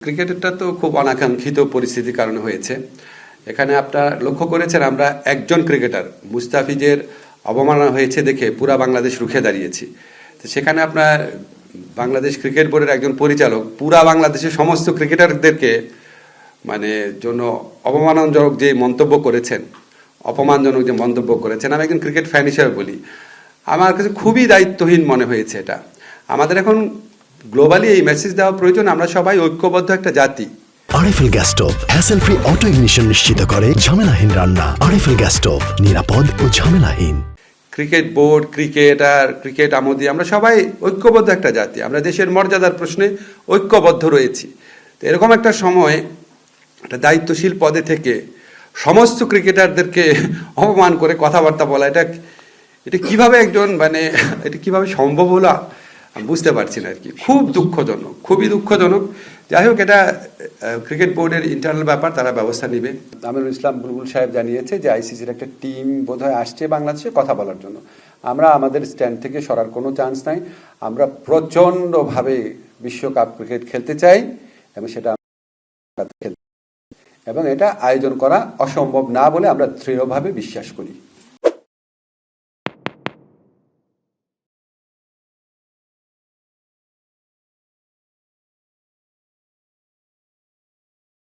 ক্রিকেটটা তো খুব অনাকাঙ্ক্ষিত পরিস্থিতির কারণে হয়েছে। এখানে আপনারা লক্ষ্য করেছেন, আমরা একজন ক্রিকেটার মুস্তাফিজের অবমাননা হয়েছে দেখে পুরা বাংলাদেশ রুখে দাঁড়িয়েছি। তো সেখানে আপনার বাংলাদেশ ক্রিকেট বোর্ডের একজন পরিচালক পুরা বাংলাদেশের সমস্ত ক্রিকেটারদেরকে মানে জন্য অপমানজনক যে মন্তব্য করেছেন, অপমানজনক যে মন্তব্য করেছেন, আমি একজন ক্রিকেট ফ্যান হিসেবে বলি, আমার কাছে খুবই দায়িত্বহীন মনে হয়েছে এটা। আমাদের এখন গ্লোবালি এই মেসেজ দেওয়া প্রয়োজন, আমরা সবাই ঐক্যবদ্ধ একটা জাতি। RFL gas stove hassle free auto ignition নিশ্চিত করে ঝামেলাহীন রান্না। আরএফএল গ্যাস স্টোভ নিরাপদ ও ঝামেলাহীন। ক্রিকেট বোর্ড, ক্রিকেটার, ক্রিকেট আমোদী, আমরা সবাই ঐক্যবদ্ধ একটা জাতি। আমরা দেশের মর্যাদার প্রশ্নে ঐক্যবদ্ধ রয়েছি। তো এরকম একটা সময় একটা দায়িত্বশীল পদে থেকে সমস্ত ক্রিকেটারদেরকে অপমান করে কথাবার্তা বলা, এটা কিভাবে একজন মানে এটা কিভাবে সম্ভব হলো আমি বুঝতে পারছি না আর কি। খুব দুঃখজনক, খুবই দুঃখজনক। যাই হোক, এটা ক্রিকেট বোর্ডের ইন্টারনাল ব্যাপার, তারা ব্যবস্থা নেবে। আমিরুল ইসলাম বুলবুল সাহেব জানিয়েছে যে আইসিসির একটা টিম বোধহয় আসছে বাংলাদেশে কথা বলার জন্য। আমরা আমাদের স্ট্যান্ড থেকে সরার কোনো চান্স নাই। আমরা প্রচণ্ডভাবে বিশ্বকাপ ক্রিকেট খেলতে চাই এবং সেটা এবং এটা আয়োজন করা অসম্ভব না বলে আমরা দৃঢ়ভাবে বিশ্বাস করি।